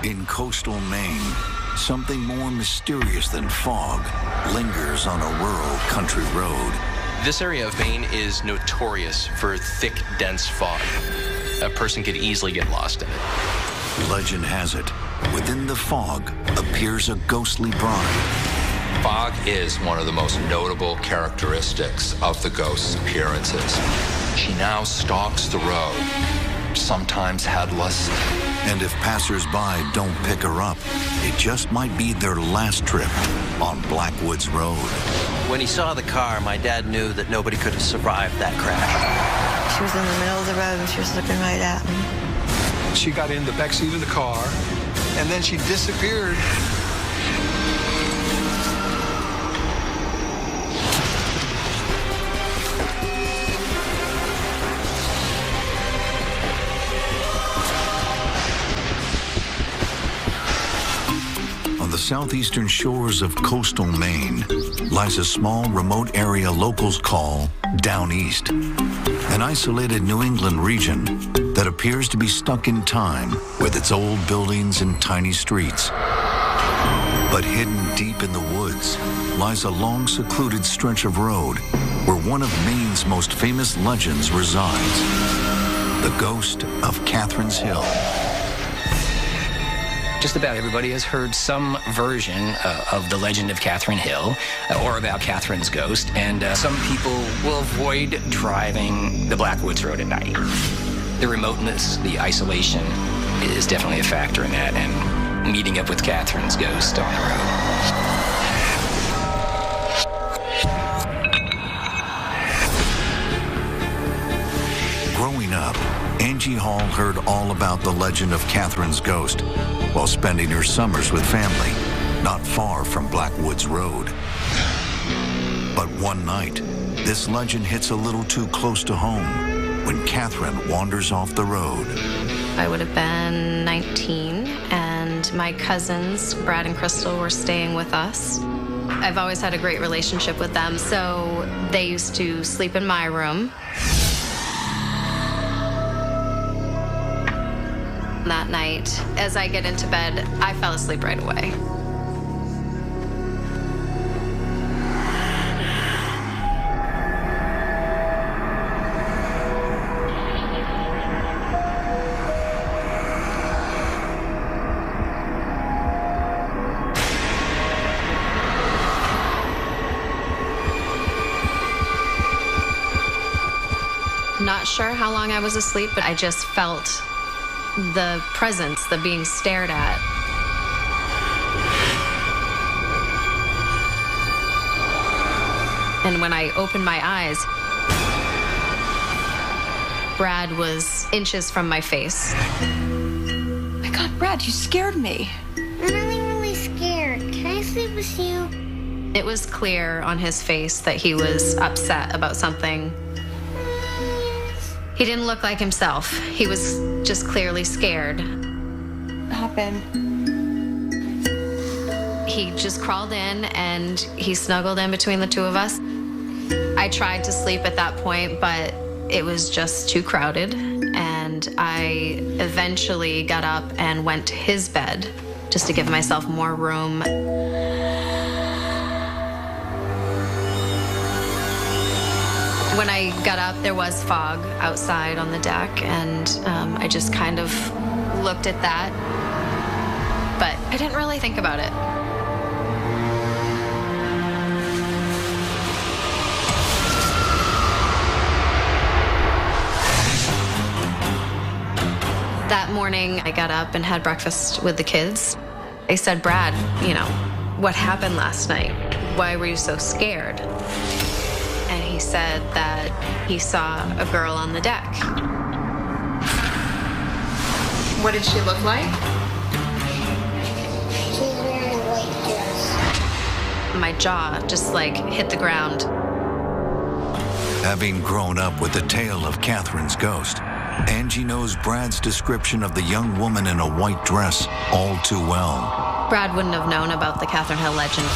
In coastal Maine, something more mysterious than fog lingers on a rural country road. This area of Maine is notorious for thick, dense fog. A person could easily get lost in it. Legend has it, within the fog appears a ghostly bride. Fog is one of the most notable characteristics of the ghost's appearances. She now stalks the road, sometimes headless. And if passersby don't pick her up, it just might be their last trip on Blackwoods Road. When he saw the car, my dad knew that nobody could have survived that crash. She was in the middle of the road and she was looking right at me. She got in the back seat of the car, and then she disappeared. On the southeastern shores of coastal Maine lies a small remote area locals call Down East, an isolated New England region that appears to be stuck in time with its old buildings and tiny streets. But hidden deep in the woods lies a long secluded stretch of road where one of Maine's most famous legends resides, the ghost of Catherine's Hill. Just about everybody has heard some version of the legend of Catherine Hill or about Catherine's ghost, and some people will avoid driving the Blackwoods Road at night. The remoteness, the isolation is definitely a factor in that, and meeting up with Catherine's ghost on the road. Growing up, Angie Hall heard all about the legend of Catherine's ghost while spending her summers with family, not far from Blackwoods Road. But one night, this legend hits a little too close to home when Catherine wanders off the road. I would have been 19, and my cousins, Brad and Crystal, were staying with us. I've always had a great relationship with them, so they used to sleep in my room. That night, as I get into bed, I fell asleep right away. Not sure how long I was asleep, but I just felt the presence, the being stared at. And when I opened my eyes, Brad was inches from my face. Oh my God, Brad, you scared me. I'm really scared. Can I sleep with you? It was clear on his face that he was upset about something. He didn't look like himself. He was just clearly scared. Hop in. He just crawled in and he snuggled in between the two of us. I tried to sleep at that point, but it was just too crowded. And I eventually got up and went to his bed just to give myself more room. When I got up, there was fog outside on the deck, and I just kind of looked at that, but I didn't really think about it. That morning, I got up and had breakfast with the kids. I said, Brad, what happened last night? Why were you so scared? And he said that he saw a girl on the deck. What did she look like? She's wearing a white dress. My jaw just hit the ground. Having grown up with the tale of Catherine's ghost, Angie knows Brad's description of the young woman in a white dress all too well. Brad wouldn't have known about the Catherine Hill legend,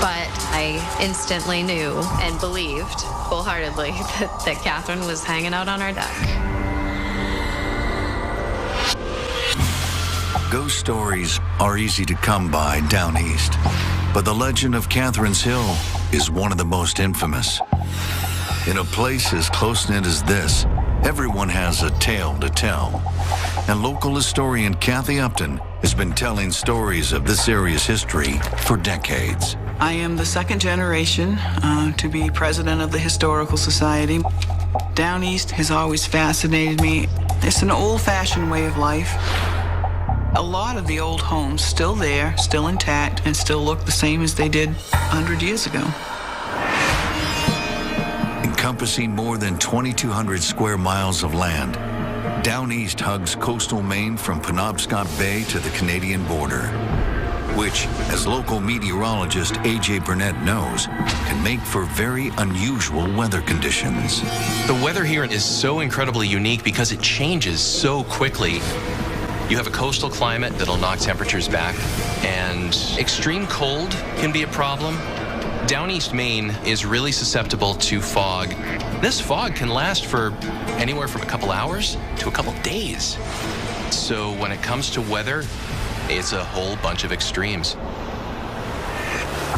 but I instantly knew and believed wholeheartedly that Catherine was hanging out on our deck. Ghost stories are easy to come by down east, but the legend of Catherine's Hill is one of the most infamous. In a place as close-knit as this, everyone has a tale to tell. And local historian Kathy Upton has been telling stories of this area's history for decades. I am the second generation to be president of the Historical Society. Down east has always fascinated me. It's an old-fashioned way of life. A lot of the old homes still there, still intact, and still look the same as they did 100 years ago. Encompassing more than 2,200 square miles of land, Down East hugs coastal Maine from Penobscot Bay to the Canadian border, which, as local meteorologist A.J. Burnett knows, can make for very unusual weather conditions. The weather here is so incredibly unique because it changes so quickly. You have a coastal climate that'll knock temperatures back, and extreme cold can be a problem. Down East Maine is really susceptible to fog. This fog can last for anywhere from a couple hours to a couple days. So when it comes to weather, it's a whole bunch of extremes.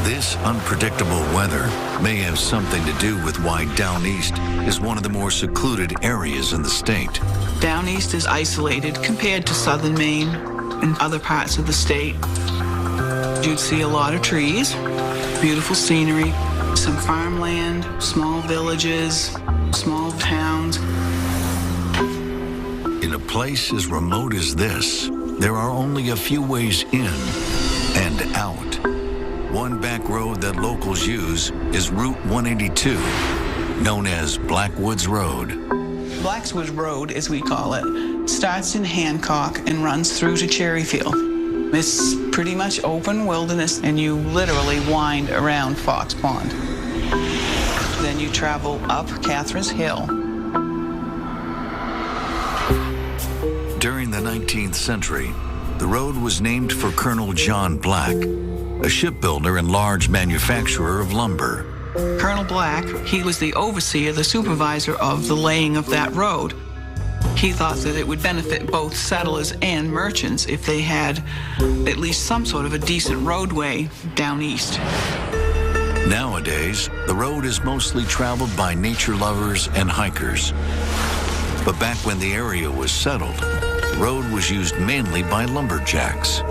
This unpredictable weather may have something to do with why Down East is one of the more secluded areas in the state. Down east is isolated compared to southern Maine and other parts of the state. You'd see a lot of trees, beautiful scenery, some farmland, small villages, small towns. In a place as remote as this, there are only a few ways in and out. One back road that locals use is Route 182, known as Blackwoods Road. Blackwoods Road, as we call it, starts in Hancock and runs through to Cherryfield. It's pretty much open wilderness, and you literally wind around Fox Pond. Then you travel up Catherine's Hill. During the 19th century, the road was named for Colonel John Black, a shipbuilder and large manufacturer of lumber. Colonel Black, he was the overseer, the supervisor of the laying of that road. He thought that it would benefit both settlers and merchants if they had at least some sort of a decent roadway down east. Nowadays, the road is mostly traveled by nature lovers and hikers. But back when the area was settled, the road was used mainly by lumberjacks.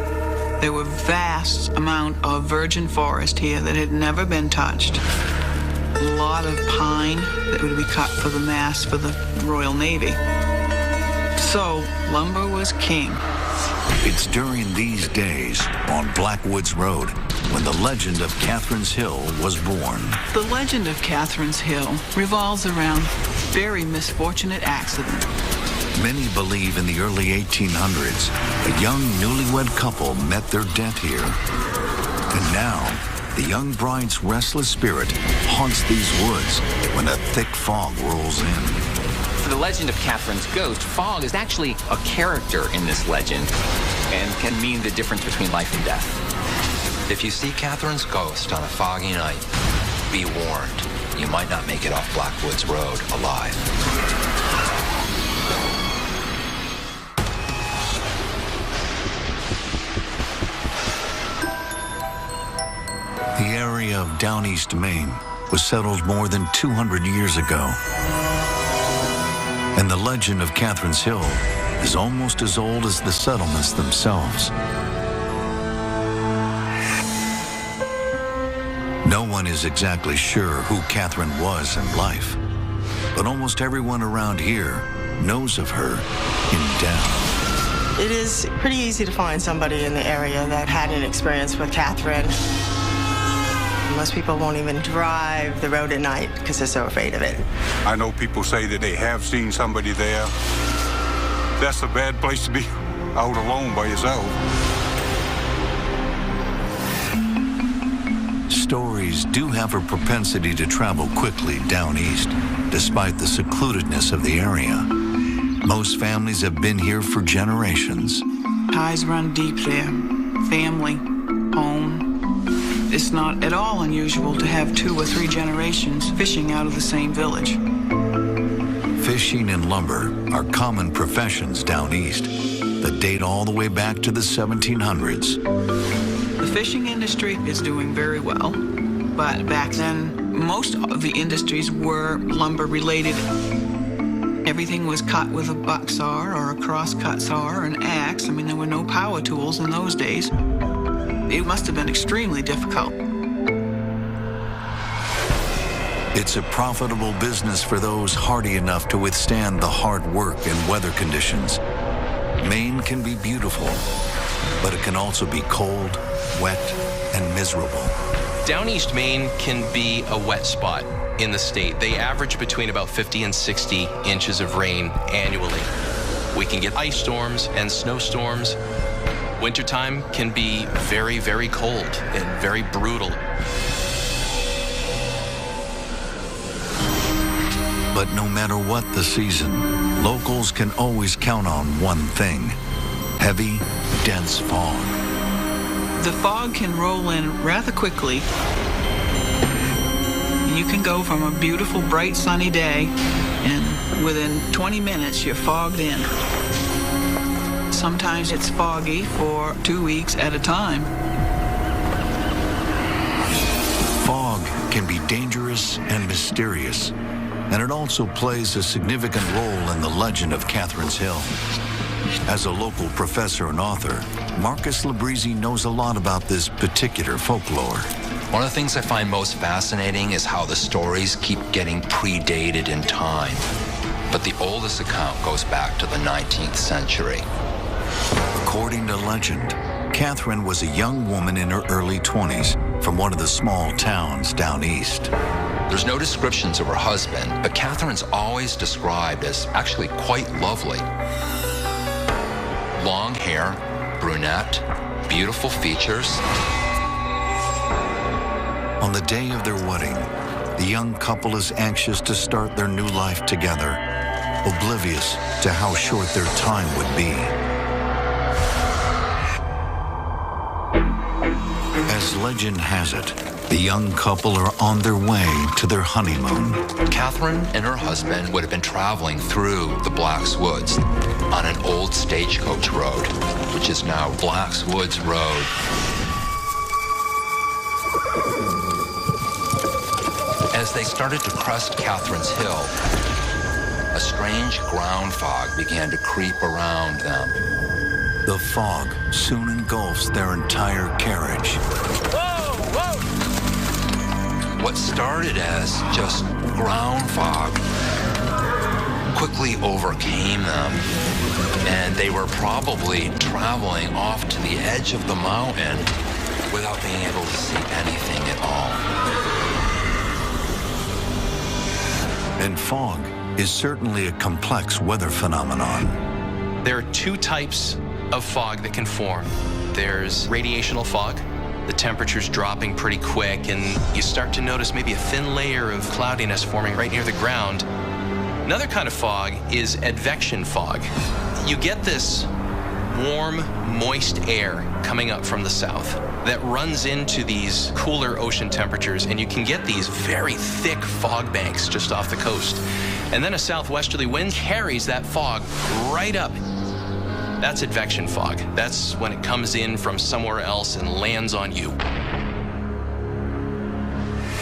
There were vast amount of virgin forest here that had never been touched. A lot of pine that would be cut for the mast for the Royal Navy. So, lumber was king. It's during these days on Blackwoods Road when the legend of Catherine's Hill was born. The legend of Catherine's Hill revolves around a very misfortunate accident. Many believe in the early 1800s, a young newlywed couple met their death here. And now, the young bride's restless spirit haunts these woods when a thick fog rolls in. The legend of Catherine's ghost, fog, is actually a character in this legend and can mean the difference between life and death. If you see Catherine's ghost on a foggy night, be warned, you might not make it off Blackwoods Road alive. The area of Down East Maine was settled more than 200 years ago. And the legend of Catherine's Hill is almost as old as the settlements themselves. No one is exactly sure who Catherine was in life, but almost everyone around here knows of her in death. It is pretty easy to find somebody in the area that had an experience with Catherine. Most people won't even drive the road at night because they're so afraid of it. I know people say that they have seen somebody there. That's a bad place to be out alone by yourself. Stories do have a propensity to travel quickly down east, despite the secludedness of the area. Most families have been here for generations. Ties run deep there. Family, home. It's not at all unusual to have 2 or 3 generations fishing out of the same village. Fishing and lumber are common professions down east, that date all the way back to the 1700s. The fishing industry is doing very well, but back then, most of the industries were lumber related. Everything was cut with a buck saw or a cross-cut saw or an axe. I mean, there were no power tools in those days. It must have been extremely difficult. It's a profitable business for those hardy enough to withstand the hard work and weather conditions. Maine can be beautiful, but it can also be cold, wet, and miserable. Down East Maine can be a wet spot in the state. They average between about 50 and 60 inches of rain annually. We can get ice storms and snowstorms. Wintertime can be very, very cold and very brutal. But no matter what the season, locals can always count on one thing: heavy, dense fog. The fog can roll in rather quickly. You can go from a beautiful, bright, sunny day, and within 20 minutes, you're fogged in. Sometimes it's foggy for 2 weeks at a time. Fog can be dangerous and mysterious, and it also plays a significant role in the legend of Catherine's Hill. As a local professor and author, Marcus Labrizzi knows a lot about this particular folklore. One of the things I find most fascinating is how the stories keep getting predated in time. But the oldest account goes back to the 19th century. According to legend, Catherine was a young woman in her early 20s from one of the small towns down east. There's no descriptions of her husband, but Catherine's always described as actually quite lovely. Long hair, brunette, beautiful features. On the day of their wedding, the young couple is anxious to start their new life together, oblivious to how short their time would be. As legend has it, the young couple are on their way to their honeymoon. Catherine and her husband would have been traveling through the Black's Woods on an old stagecoach road, which is now Black's Woods Road. As they started to crest Catherine's Hill, a strange ground fog began to creep around them. The fog soon engulfs their entire carriage. Whoa, whoa! What started as just ground fog quickly overcame them, and they were probably traveling off to the edge of the mountain without being able to see anything at all. And fog is certainly a complex weather phenomenon. There are two types of fog that can form. There's radiational fog. The temperature's dropping pretty quick, and you start to notice maybe a thin layer of cloudiness forming right near the ground. Another kind of fog is advection fog. You get this warm, moist air coming up from the south that runs into these cooler ocean temperatures, and you can get these very thick fog banks just off the coast. And then a southwesterly wind carries that fog right up. That's advection fog. That's when it comes in from somewhere else and lands on you.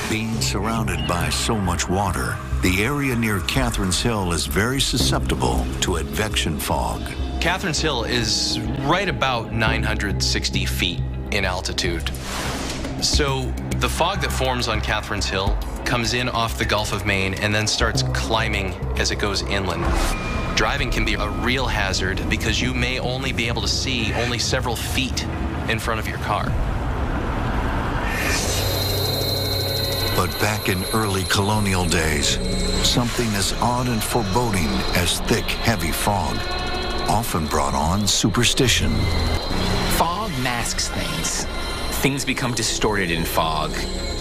Being surrounded by so much water, the area near Catherine's Hill is very susceptible to advection fog. Catherine's Hill is right about 960 feet in altitude. So the fog that forms on Catherine's Hill comes in off the Gulf of Maine and then starts climbing as it goes inland. Driving can be a real hazard because you may only be able to see only several feet in front of your car. But back in early colonial days, something as odd and foreboding as thick, heavy fog often brought on superstition. Fog masks things. Things become distorted in fog.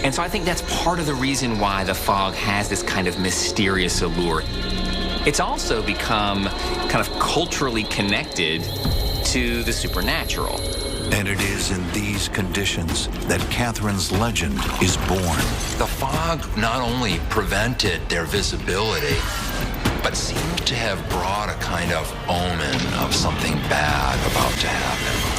And so I think that's part of the reason why the fog has this kind of mysterious allure. It's also become kind of culturally connected to the supernatural. And it is in these conditions that Catherine's legend is born. The fog not only prevented their visibility, but but seemed to have brought a kind of omen of something bad about to happen.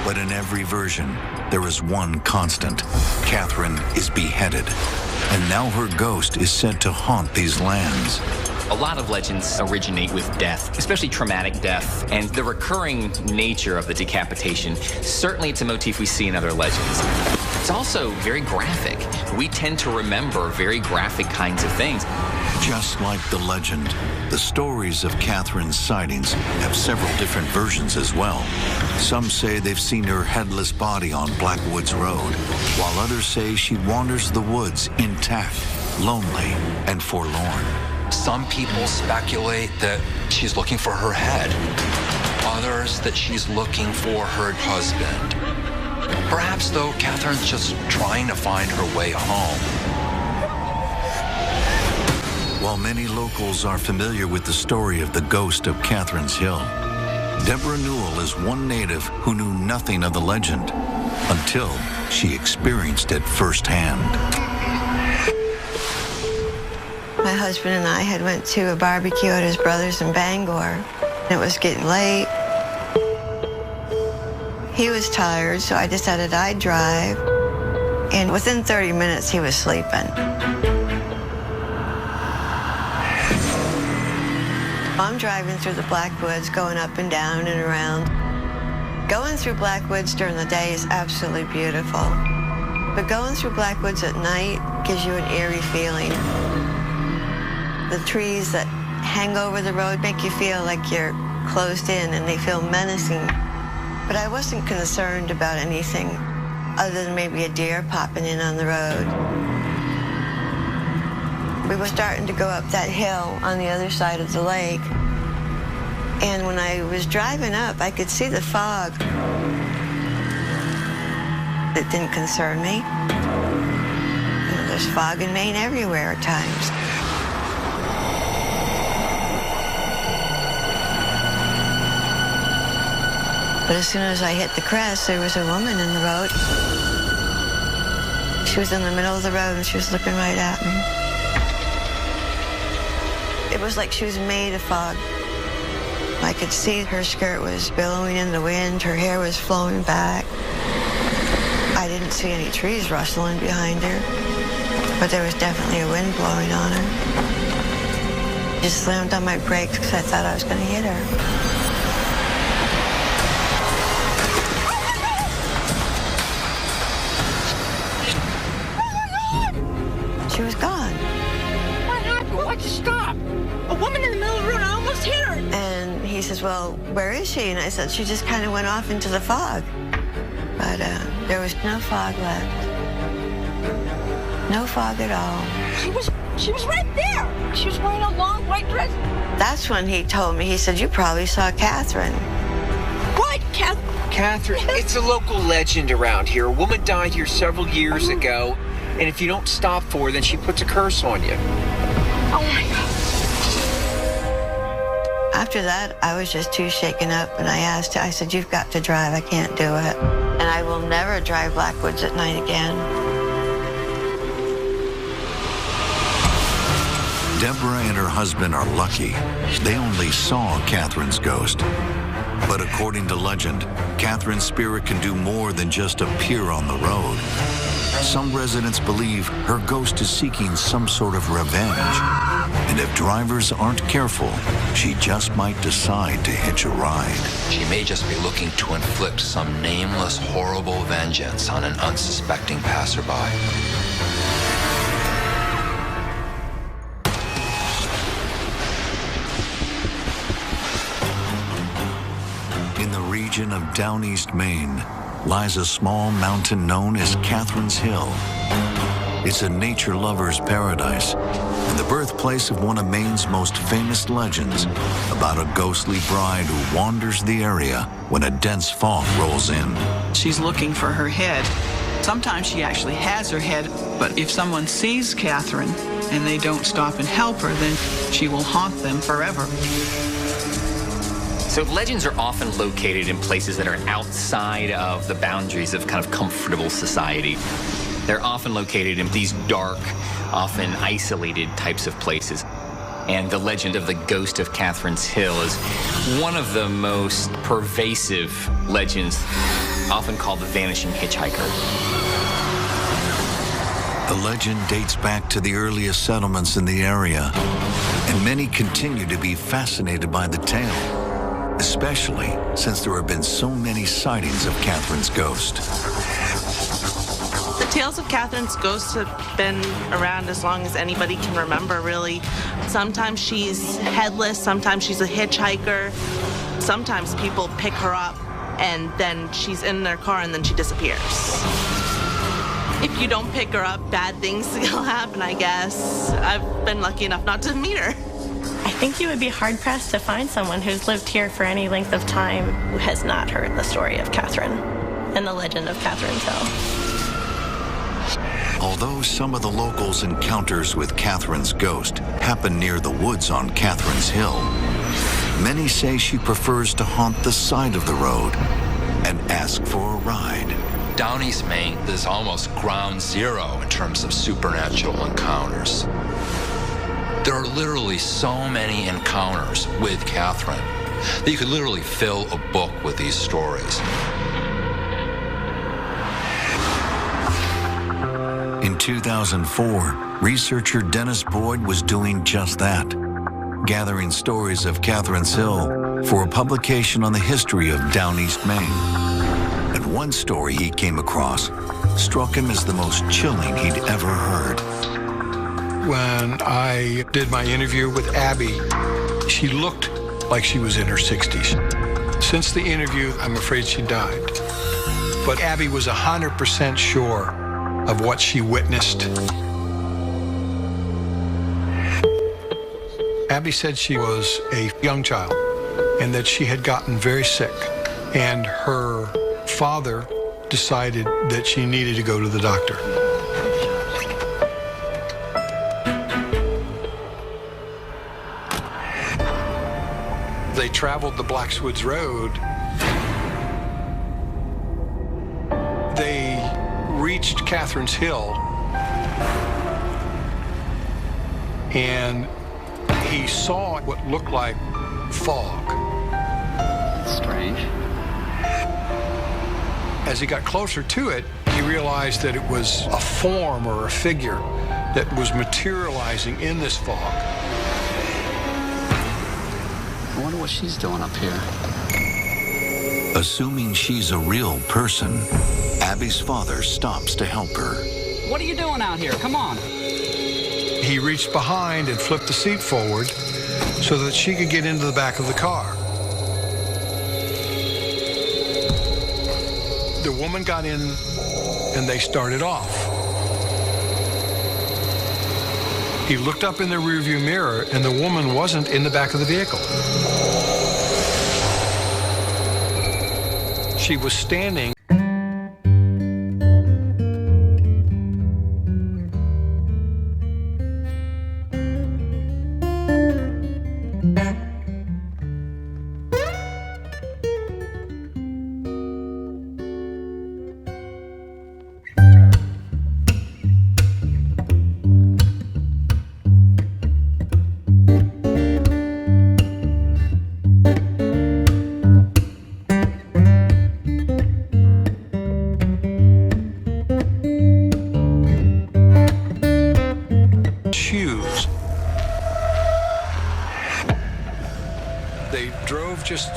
But in every version, there is one constant. Catherine is beheaded, and now her ghost is said to haunt these lands. A lot of legends originate with death, especially traumatic death, and the recurring nature of the decapitation, certainly it's a motif we see in other legends. It's also very graphic. We tend to remember very graphic kinds of things. Just like the legend, the stories of Catherine's sightings have several different versions as well. Some say they've seen her headless body on Blackwoods Road, while others say she wanders the woods intact, lonely, and forlorn. Some people speculate that she's looking for her head. Others that she's looking for her husband. Perhaps, though, Catherine's just trying to find her way home. While many locals are familiar with the story of the ghost of Catherine's Hill, Deborah Newell is one native who knew nothing of the legend until she experienced it firsthand. My husband and I had went to a barbecue at his brother's in Bangor. It was getting late. He was tired, so I decided I'd drive. And within 30 minutes, he was sleeping. I'm driving through the Blackwoods, going up and down and around. Going through Blackwoods during the day is absolutely beautiful. But going through Blackwoods at night gives you an eerie feeling. The trees that hang over the road make you feel like you're closed in, and they feel menacing. But I wasn't concerned about anything other than maybe a deer popping in on the road. We were starting to go up that hill on the other side of the lake. And when I was driving up, I could see the fog. It didn't concern me. You know, there's fog in Maine everywhere at times. But as soon as I hit the crest, there was a woman in the road. She was in the middle of the road, and she was looking right at me. It was like she was made of fog. I could see her skirt was billowing in the wind. Her hair was flowing back. I didn't see any trees rustling behind her, but there was definitely a wind blowing on her. I just slammed on my brakes because I thought I was going to hit her. She was gone. What happened? Why'd you stop? A woman in the middle of the road, I almost hit her. And he says, well, where is she? And I said, she just kind of went off into the fog. But there was no fog left. No fog at all. She was right there. She was wearing a long white dress. That's when he told me, he said, you probably saw Catherine. What, Catherine, it's a local legend around here. A woman died here several years ago. And if you don't stop for her, then she puts a curse on you. Oh, my God. After that, I was just too shaken up, and I asked her, I said, you've got to drive. I can't do it. And I will never drive Blackwoods at night again. Deborah and her husband are lucky. They only saw Catherine's ghost. But according to legend, Catherine's spirit can do more than just appear on the road. Some residents believe her ghost is seeking some sort of revenge. And if drivers aren't careful, she just might decide to hitch a ride. She may just be looking to inflict some nameless, horrible vengeance on an unsuspecting passerby. In the region of Down East Maine lies a small mountain known as Catherine's Hill. It's a nature lover's paradise and the birthplace of one of Maine's most famous legends about a ghostly bride who wanders the area when a dense fog rolls in. She's looking for her head. Sometimes she actually has her head, but if someone sees Catherine and they don't stop and help her, then she will haunt them forever. So legends are often located in places that are outside of the boundaries of kind of comfortable society. They're often located in these dark, often isolated types of places. And the legend of the ghost of Catherine's Hill is one of the most pervasive legends, often called the vanishing hitchhiker. The legend dates back to the earliest settlements in the area, and many continue to be fascinated by the tale, especially since there have been so many sightings of Catherine's ghost. The tales of Catherine's ghost have been around as long as anybody can remember, really. Sometimes she's headless, sometimes she's a hitchhiker, sometimes people pick her up and then she's in their car and then she disappears. If you don't pick her up, bad things will happen, I guess. I've been lucky enough not to meet her. I think you would be hard-pressed to find someone who's lived here for any length of time who has not heard the story of Catherine and the legend of Catherine's Hill. Although some of the locals' encounters with Catherine's ghost happen near the woods on Catherine's Hill, many say she prefers to haunt the side of the road and ask for a ride. Down East Maine is almost ground zero in terms of supernatural encounters. There are literally so many encounters with Catherine that you could literally fill a book with these stories. In 2004, researcher Dennis Boyd was doing just that, gathering stories of Catherine's Hill for a publication on the history of Down East Maine. And one story he came across struck him as the most chilling he'd ever heard. When I did my interview with Abby, she looked like she was in her 60s. Since the interview, I'm afraid she died. But Abby was 100% sure of what she witnessed. Abby said she was a young child and that she had gotten very sick, and her father decided that she needed to go to the doctor. They traveled the Blackswoods Road. They reached Catherine's Hill, and he saw what looked like fog. Strange. As he got closer to it, he realized that it was a form or a figure that was materializing in this fog. I wonder what she's doing up here. Assuming she's a real person, Abby's father stops to help her. What are you doing out here? Come on. He reached behind and flipped the seat forward so that she could get into the back of the car. The woman got in and they started off. He looked up in the rearview mirror and the woman wasn't in the back of the vehicle. She was standing. Shoes. They drove just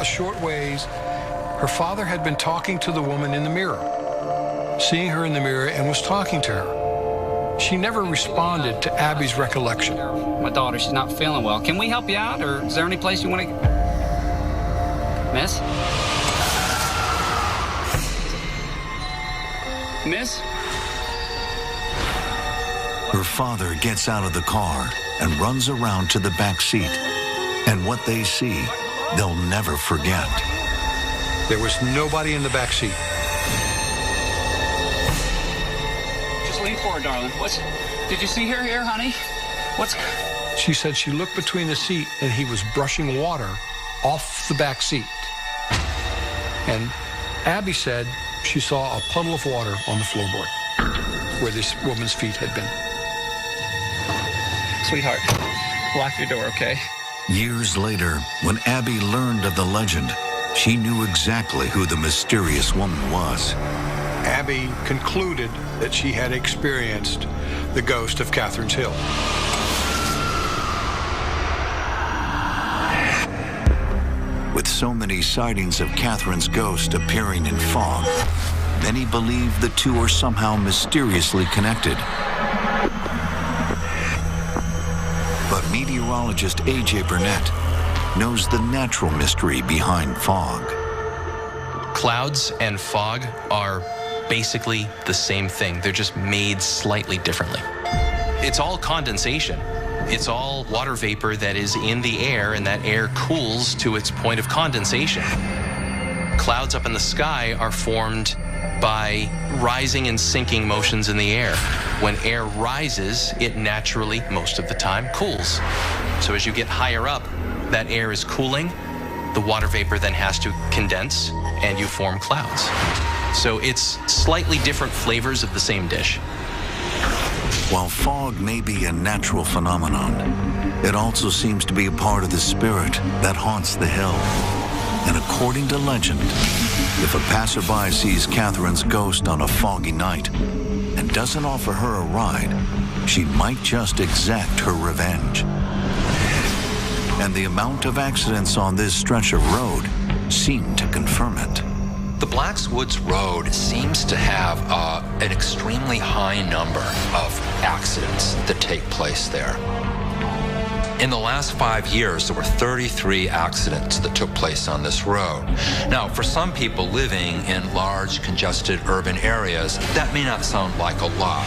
a short ways. Her father had been talking to the woman in the mirror, seeing her in the mirror, and was talking to her. She never responded to Abby's recollection. My daughter, she's not feeling well. Can we help you out, or is there any place you want to... Miss? Miss? Her father gets out of the car and runs around to the back seat. And what they see, they'll never forget. There was nobody in the back seat. Just lean forward, darling. Did you see her here, honey? She said she looked between the seat and he was brushing water off the back seat. And Abby said she saw a puddle of water on the floorboard where this woman's feet had been. Sweetheart, lock your door, okay? Years later, when Abby learned of the legend, she knew exactly who the mysterious woman was. Abby concluded that she had experienced the ghost of Catherine's Hill. With so many sightings of Catherine's ghost appearing in fog, many believe the two are somehow mysteriously connected. But meteorologist A.J. Burnett knows the natural mystery behind fog. Clouds and fog are basically the same thing. They're just made slightly differently. It's all condensation. It's all water vapor that is in the air, and that air cools to its point of condensation. Clouds up in the sky are formed by rising and sinking motions in the air. When air rises, it naturally, most of the time, cools. So as you get higher up, that air is cooling. The water vapor then has to condense, and you form clouds. So it's slightly different flavors of the same dish. While fog may be a natural phenomenon, it also seems to be a part of the spirit that haunts the hill. And according to legend, if a passerby sees Catherine's ghost on a foggy night and doesn't offer her a ride, she might just exact her revenge. And the amount of accidents on this stretch of road seem to confirm it. The Blacks Woods Road seems to have an extremely high number of accidents that take place there. In the last 5 years, there were 33 accidents that took place on this road. Now, for some people living in large, congested urban areas, that may not sound like a lot.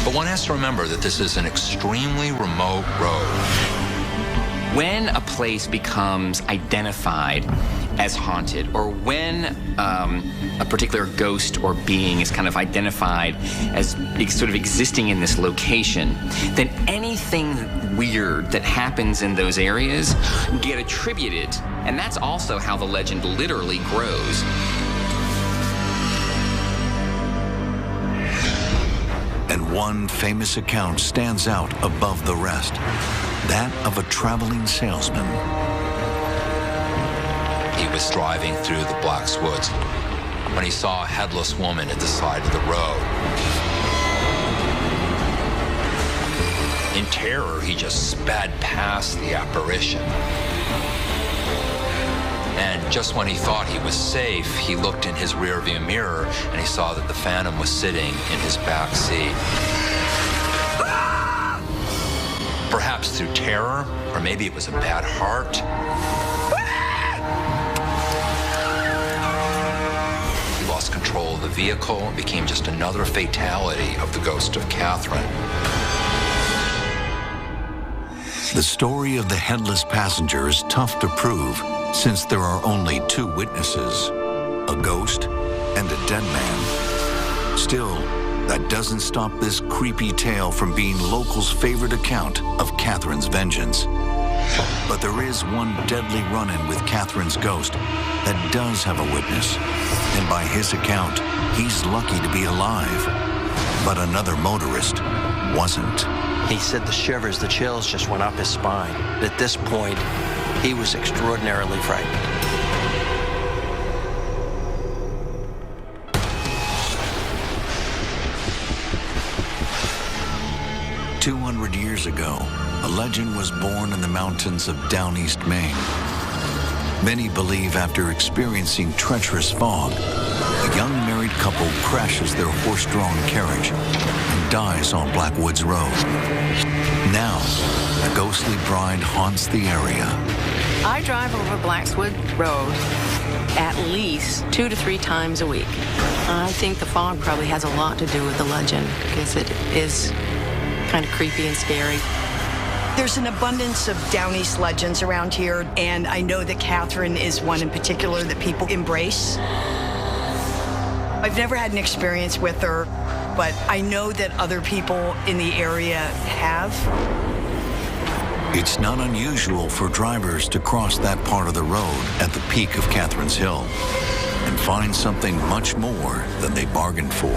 But one has to remember that this is an extremely remote road. When a place becomes identified as haunted, or when a particular ghost or being is kind of identified as sort of existing in this location, then anything weird that happens in those areas get attributed, and that's also how the legend literally grows. And one famous account stands out above the rest, that of a traveling salesman. He was driving through the Blacks Woods when he saw a headless woman at the side of the road. In terror, he just sped past the apparition. And just when he thought he was safe, he looked in his rearview mirror and he saw that the Phantom was sitting in his back seat. Perhaps through terror, or maybe it was a bad heart. He lost control of the vehicle and became just another fatality of the ghost of Catherine. The story of the headless passenger is tough to prove since there are only two witnesses, a ghost and a dead man. Still, that doesn't stop this creepy tale from being locals' favorite account of Catherine's vengeance. But there is one deadly run-in with Catherine's ghost that does have a witness. And by his account, he's lucky to be alive. But another motorist wasn't. He said the shivers, the chills just went up his spine. At this point, he was extraordinarily frightened. 200 years ago, a legend was born in the mountains of down east Maine. Many believe after experiencing treacherous fog, a young married couple crashes their horse-drawn carriage and dies on Blackwoods Road. Now, a ghostly bride haunts the area. I drive over Blackswood Road at least 2 to 3 times a week. I think the fog probably has a lot to do with the legend because it is kind of creepy and scary. There's an abundance of Down East legends around here, and I know that Catherine is one in particular that people embrace. I've never had an experience with her, but I know that other people in the area have. It's not unusual for drivers to cross that part of the road at the peak of Catherine's Hill and find something much more than they bargained for.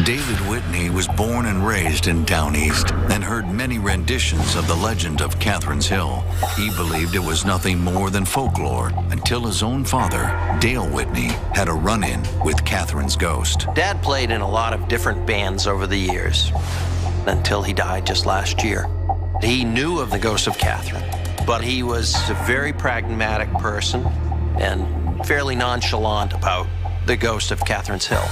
David Whitney was born and raised in Down East and heard many renditions of the legend of Catherine's Hill. He believed it was nothing more than folklore until his own father, Dale Whitney, had a run-in with Catherine's ghost. Dad played in a lot of different bands over the years until he died just last year. He knew of the ghost of Catherine, but he was a very pragmatic person and fairly nonchalant about the ghost of Catherine's Hill.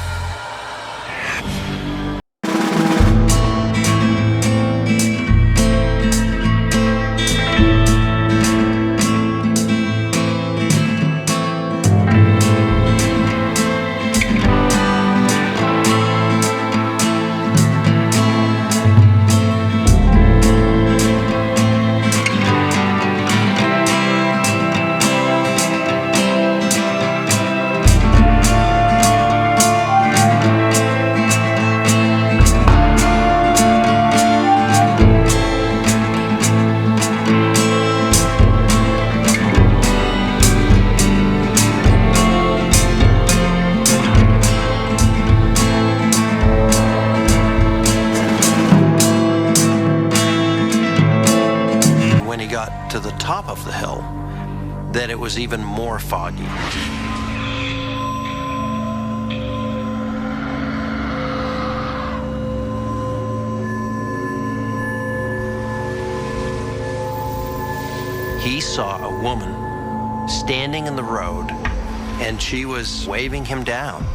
To the top of the hill, that it was even more foggy. He saw a woman standing in the road, and she was waving him down.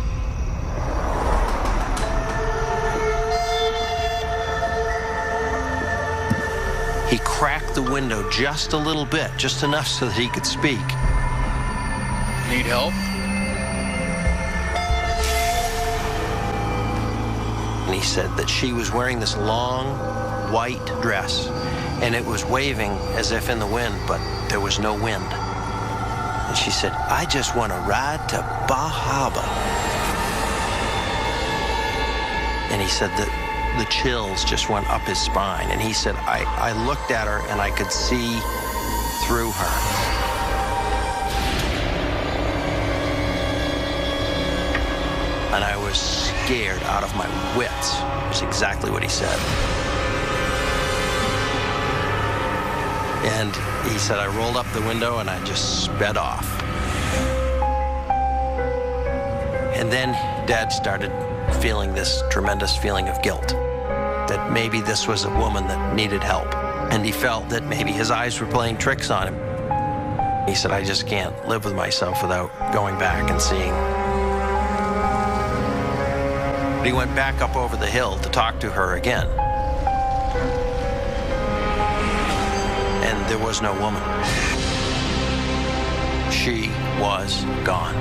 He cracked the window just a little bit, just enough so that he could speak. Need help? And he said that she was wearing this long white dress, and it was waving as if in the wind, but there was no wind. And she said, "I just want to ride to Bar Harbor." And he said that the chills just went up his spine. And he said, I looked at her and I could see through her. And I was scared out of my wits. That's exactly what he said. And he said, I rolled up the window and I just sped off. And then Dad started feeling this tremendous feeling of guilt, that maybe this was a woman that needed help. And he felt that maybe his eyes were playing tricks on him. He said, I just can't live with myself without going back and seeing. But he went back up over the hill to talk to her again. And there was no woman. She was gone.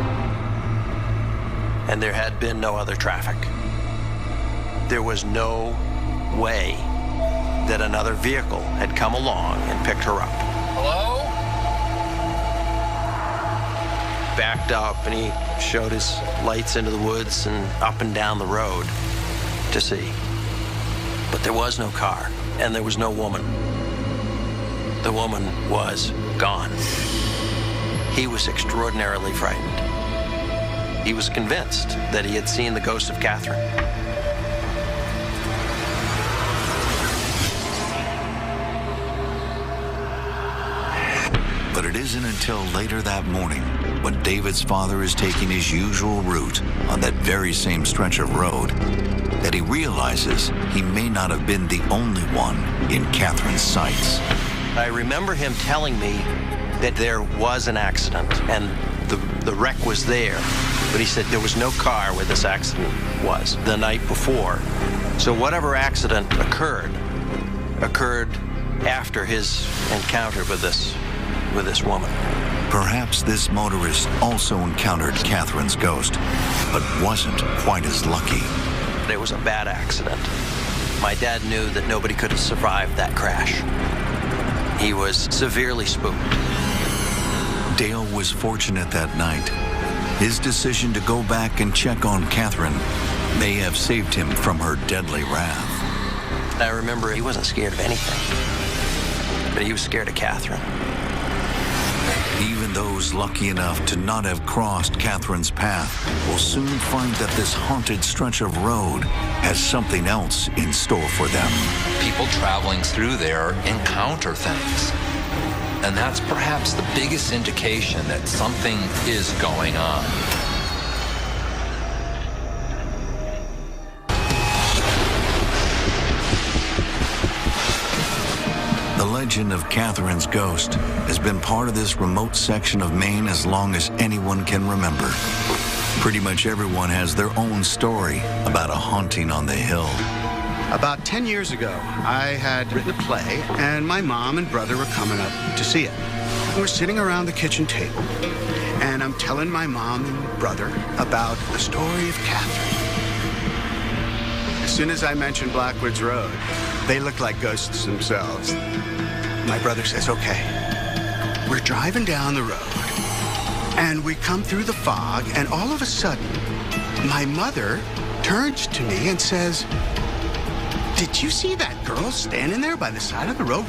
And there had been no other traffic. There was no way that another vehicle had come along and picked her up. Hello? Backed up, and he showed his lights into the woods and up and down the road to see. But there was no car, and there was no woman. The woman was gone. He was extraordinarily frightened. He was convinced that he had seen the ghost of Catherine. But it isn't until later that morning, when David's father is taking his usual route on that very same stretch of road, that he realizes he may not have been the only one in Catherine's sights. I remember him telling me that there was an accident and the wreck was there, but he said there was no car where this accident was the night before. So whatever accident occurred after his encounter with this woman. Perhaps this motorist also encountered Catherine's ghost, but wasn't quite as lucky. It was a bad accident. My dad knew that nobody could have survived that crash. He was severely spooked. Dale was fortunate that night. His decision to go back and check on Catherine may have saved him from her deadly wrath. I remember he wasn't scared of anything, but he was scared of Catherine. Even those lucky enough to not have crossed Catherine's path will soon find that this haunted stretch of road has something else in store for them. People traveling through there encounter things. And that's perhaps the biggest indication that something is going on. The legend of Catherine's ghost has been part of this remote section of Maine as long as anyone can remember. Pretty much everyone has their own story about a haunting on the hill. About 10 years ago, I had written a play, and my mom and brother were coming up to see it. We're sitting around the kitchen table, and I'm telling my mom and brother about the story of Catherine. As soon as I mentioned Blackwoods Road, they looked like ghosts themselves. My brother says, okay, we're driving down the road, and we come through the fog, and all of a sudden, my mother turns to me and says, did you see that girl standing there by the side of the road?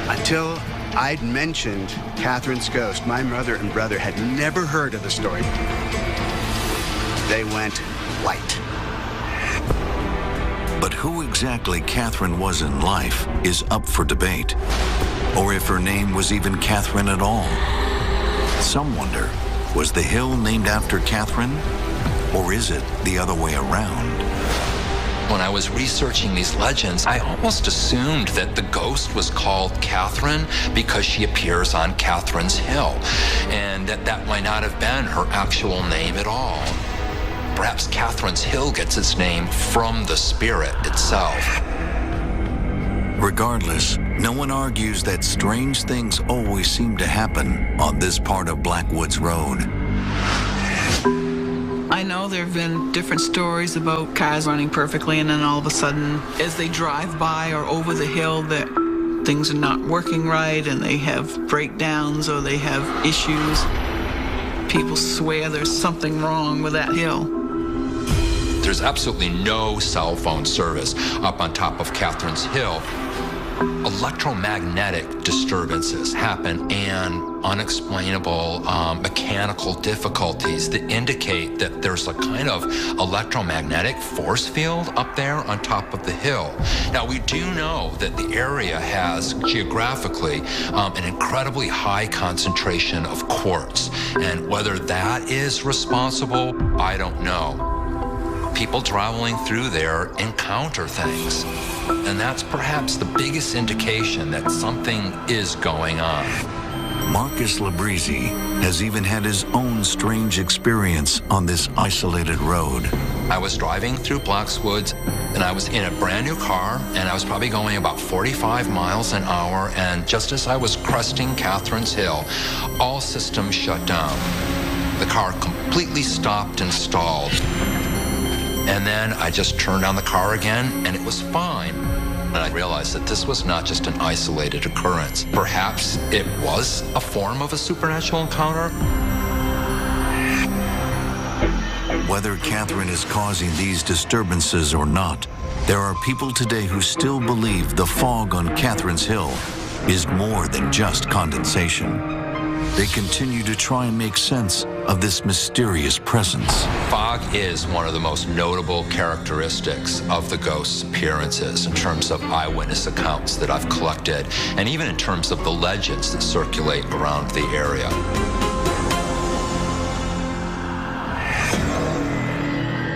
Until I'd mentioned Catherine's ghost, my mother and brother had never heard of the story. They went white. But who exactly Catherine was in life is up for debate, or if her name was even Catherine at all. Some wonder, was the hill named after Catherine, or is it the other way around? When I was researching these legends, I almost assumed that the ghost was called Catherine because she appears on Catherine's Hill, and that might not have been her actual name at all. Perhaps Catherine's Hill gets its name from the spirit itself. Regardless, no one argues that strange things always seem to happen on this part of Blackwoods Road. I know there have been different stories about cars running perfectly, and then all of a sudden, as they drive by or over the hill, that things are not working right and they have breakdowns or they have issues. People swear there's something wrong with that hill. There's absolutely no cell phone service up on top of Catherine's Hill. Electromagnetic disturbances happen and unexplainable mechanical difficulties that indicate that there's a kind of electromagnetic force field up there on top of the hill. Now, we do know that the area has geographically an incredibly high concentration of quartz, and whether that is responsible, I don't know. People traveling through there encounter things, and that's perhaps the biggest indication that something is going on. Marcus Labrizzi has even had his own strange experience on this isolated road. I was driving through Blackswoods, and I was in a brand new car, and I was probably going about 45 miles an hour, and just as I was cresting Catherine's Hill, all systems shut down. The car completely stopped and stalled. And then I just turned on the car again, and it was fine. And I realized that this was not just an isolated occurrence. Perhaps it was a form of a supernatural encounter. Whether Catherine is causing these disturbances or not, there are people today who still believe the fog on Catherine's Hill is more than just condensation. They continue to try and make sense of this mysterious presence. Fog is one of the most notable characteristics of the ghost's appearances in terms of eyewitness accounts that I've collected, and even in terms of the legends that circulate around the area.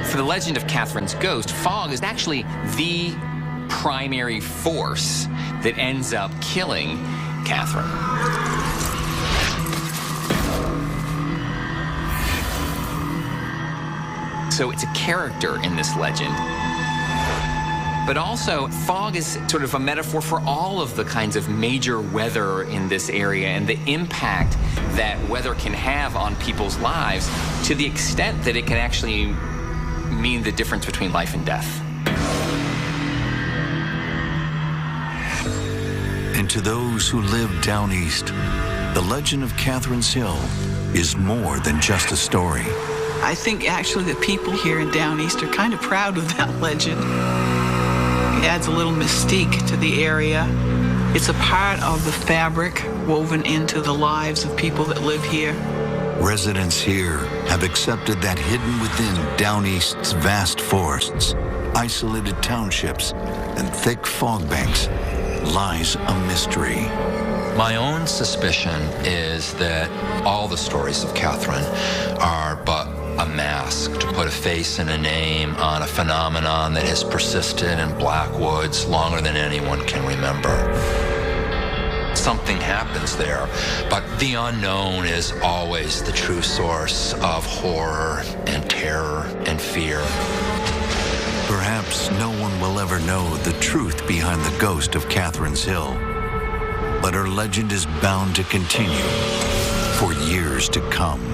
For the legend of Catherine's ghost, fog is actually the primary force that ends up killing Catherine. So it's a character in this legend. But also, fog is sort of a metaphor for all of the kinds of major weather in this area and the impact that weather can have on people's lives, to the extent that it can actually mean the difference between life and death. And to those who live down east, the legend of Catherine's Hill is more than just a story. I think actually the people here in Down East are kind of proud of that legend. It adds a little mystique to the area. It's a part of the fabric woven into the lives of people that live here. Residents here have accepted that hidden within Down East's vast forests, isolated townships, and thick fog banks lies a mystery. My own suspicion is that all the stories of Catherine are but a mask to put a face and a name on a phenomenon that has persisted in Blackwoods longer than anyone can remember. Something happens there, but the unknown is always the true source of horror and terror and fear. Perhaps no one will ever know the truth behind the ghost of Catherine's Hill, but her legend is bound to continue for years to come.